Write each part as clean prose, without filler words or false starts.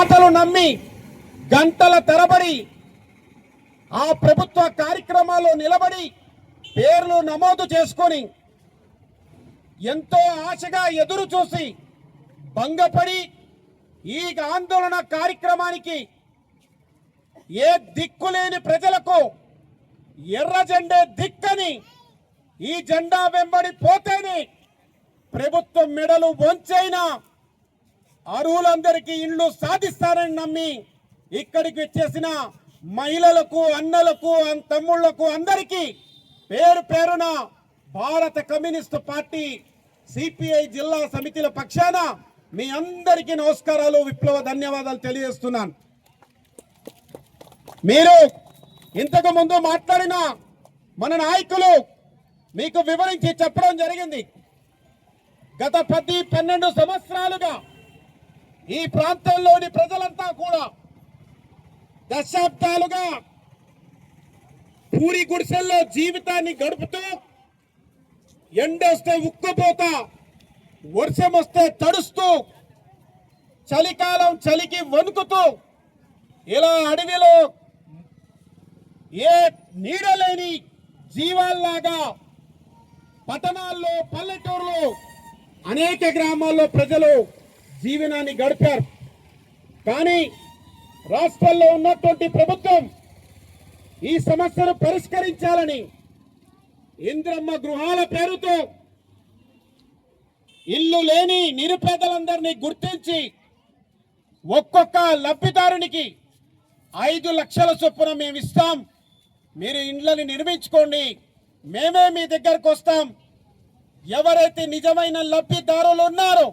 మాటలు నమ్మి గంటల తరబడి ఆ ప్రభుత్వ కార్యక్రమాల్లో నిలబడి పేర్లు నమోదు చేసుకొని ఎంతో ఆశగా ఎదురు చూసి భంగపడి ఈ ఆందోళన కార్యక్రమానికి ఏ దిక్కులేని ప్రజలకు ఎర్ర జెండే దిక్కని ఈ జెండా వెంబడి పోతేనే ప్రభుత్వం మెడలు వంచైనా అర్హులందరికీ ఇళ్లు సాధిస్తారని నమ్మి ఇక్కడికి వచ్చేసిన మహిళలకు, అన్నలకు, తమ్ముళ్లకు అందరికీ పేరు పేరున భారత కమ్యూనిస్టు పార్టీ సిపిఐ జిల్లా సమితిల పక్షాన మీ అందరికీ నమస్కారాలు, విప్లవ ధన్యవాదాలు తెలియజేస్తున్నాను. మీరు ఇంతకు ముందు మాట్లాడిన మన నాయకులు మీకు వివరించి చెప్పడం జరిగింది. గత 10-12 సంవత్సరాలుగా ఈ ప్రాంతంలోని ప్రజలంతా కూడా దశాబ్దాలుగా పూరి గుడిసెల్లో జీవితాన్ని గడుపుతూ ఎండొస్తే ఉక్కపోతా, వర్షం వస్తే తడుస్తూ, చలికాలం చలికి వణుకుతూ ఇలా అడవిలో ఏ నీడలేని జీవాల్లాగా పట్టణాల్లో, పల్లెటూరులో అనేక గ్రామాల్లో ప్రజలు జీవనాన్ని గడిపారు. కానీ రాష్ట్రంలో ఉన్నటువంటి ప్రభుత్వం ఈ సమస్యను పరిష్కరించాలని ఇంద్రమ్మ గృహాల పేరుతో ఇల్లు లేని నిరుపేదలందరినీ గుర్తించి ఒక్కొక్క లబ్ధిదారునికి 5 లక్షల చొప్పున మేము ఇస్తాం, మీరు ఇండ్లని నిర్మించుకోండి, మేమే మీ దగ్గరకు వస్తాం, ఎవరైతే నిజమైన లబ్ధిదారులు ఉన్నారో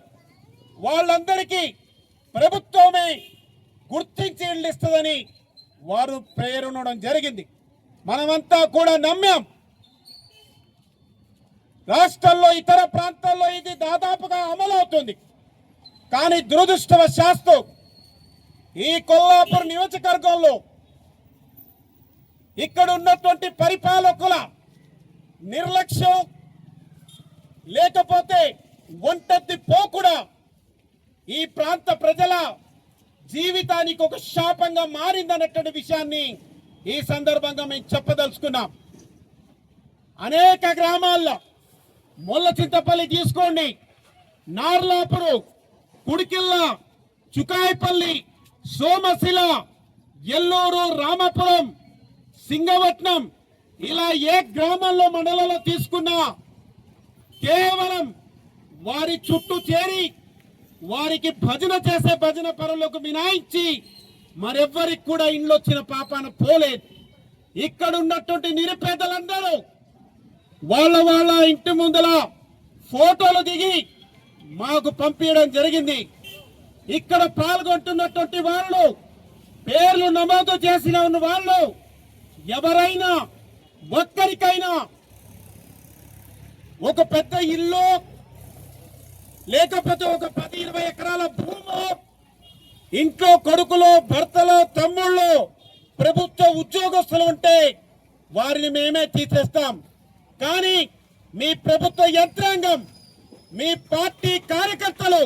వాళ్ళందరికీ ప్రభుత్వమే గుర్తించి ఇళ్ళు ఇస్తుందని వారు పేరునడం జరిగింది. మనమంతా కూడా నమ్మాం. రాష్ట్రంలో ఇతర ప్రాంతాల్లో ఇది దాదాపుగా అమలవుతుంది. కానీ దురదృష్టవశాత్తు ఈ కొల్లాపూర్ నియోజకవర్గంలో ఇక్కడ ఉన్నటువంటి పరిపాలకుల నిర్లక్ష్యం లేకపోతే ఒంటెత్తి పోకుండా ఈ ప్రాంత ప్రజల జీవితానికి ఒక శాపంగా మారిందన్నటువంటి విషయాన్ని ఈ సందర్భంగా మేము చెప్పదలుచుకున్నాం. అనేక గ్రామాల్లో ముళ్ళ చింతపల్లి తీసుకోండి, నార్లాపురు, కుడికిల్ల, చుకాయిపల్లి, సోమశిల, ఎల్లూరు, రామపురం, సింగవట్నం ఇలా ఏ గ్రామాల్లో మండలంలో తీసుకున్నా కేవలం వారి చుట్టూ చేరి వారికి భజన చేసే భజన పరులకు మినాయించి మరెవ్వరికి కూడా ఇండ్లు వచ్చిన పాపాన పోలేదు. ఇక్కడ ఉన్నటువంటి నిరుపేదలందరూ వాళ్ళ ఇంటి ముందల ఫోటోలు దిగి మాకు పంపించడం జరిగింది. ఇక్కడ పాల్గొంటున్నటువంటి వాళ్ళు, పేర్లు నమోదు చేసిన వాళ్ళు ఎవరైనా ఒక్కరికైనా ఒక పెద్ద ఇల్లు లేకపోతే ఒక 10-20 ఎకరాల భూమి, ఇంట్లో కొడుకులు, భర్తలు, తమ్ముళ్ళు, ప్రభుత్వ ఉద్యోగస్తులు ఉంటే వారిని మేమే తీసేస్తాం. కానీ మీ ప్రభుత్వ యంత్రాంగం, మీ పార్టీ కార్యకర్తలు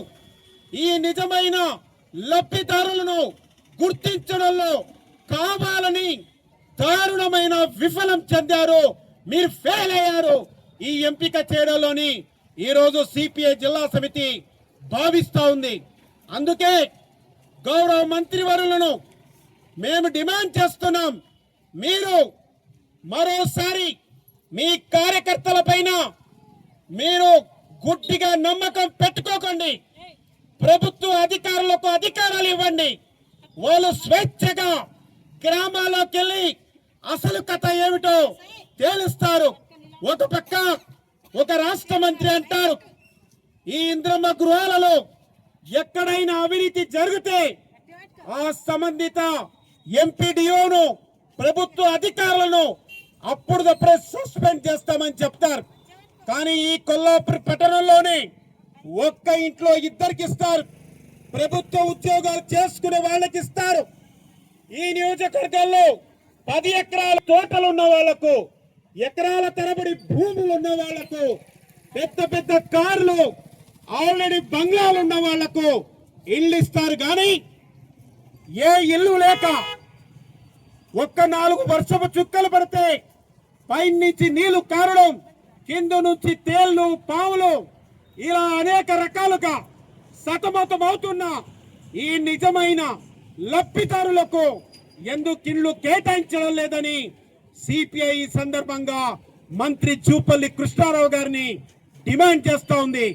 ఈ నిజమైన లబ్ధిదారులను గుర్తించడంలో కావాలని దారుణమైన విఫలం చెందారు. మీరు ఫెయిల్ అయ్యారు. ఈ ఎంపిక చేయడంలోని ఈరోజు సిపిఐ జిల్లా సమితి భావిస్తా ఉంది. అందుకే గౌరవ మంత్రివర్యులను మేము డిమాండ్ చేస్తున్నాం, మీరు మరోసారి మీ కార్యకర్తల పైన మీరు గుడ్డిగా నమ్మకం పెట్టుకోకండి. ప్రభుత్వ అధికారులకు అధికారాలు ఇవ్వండి. వాళ్ళు స్వేచ్ఛగా గ్రామాల్లోకి వెళ్ళి అసలు కథ ఏమిటో తేలుస్తారు. ఒక పక్క ఒక రాష్ట్ర మంత్రి అంటారు ఈ ఇంద్రమ్మ గృహాలలో ఎక్కడైనా అవినీతి జరిగితే ఆ సంబంధిత ఎంపీడీఓను, ప్రభుత్వ అధికారులను అప్పుడప్పుడే సస్పెండ్ చేస్తామని చెప్తారు. కానీ ఈ కొల్లాపూర్ పట్టణంలోనే ఒక్క ఇంట్లో 2కి ఇస్తారు. ప్రభుత్వ ఉద్యోగాలు చేసుకునే వాళ్ళకి ఇస్తారు. ఈ నియోజకవర్గాల్లో 10 ఎకరాల తోటలు ఉన్న వాళ్లకు, ఎకరాల తరబడి భూములు ఉన్న వాళ్లకు, పెద్ద పెద్ద కార్లు, ఆల్రెడీ బంగ్లాలు ఉన్న వాళ్లకు ఇల్లు ఇస్తారు. కానీ ఏ ఇల్లు లేక ఒక్క 4 వర్షపు చుక్కలు పడితే పై నుంచి నీళ్లు కారడం, కింద నుంచి తేళ్లు పాములు ఇలా అనేక రకాలుగా సతమతమవుతున్న ఈ నిజమైన లబ్ధిదారులకు ఎందుకు ఇళ్లు కేటాయించడం లేదని సిపిఐ సందర్భంగా మంత్రి జూపల్లి కృష్ణారావు గారిని డిమాండ్ చేస్తా ఉంది.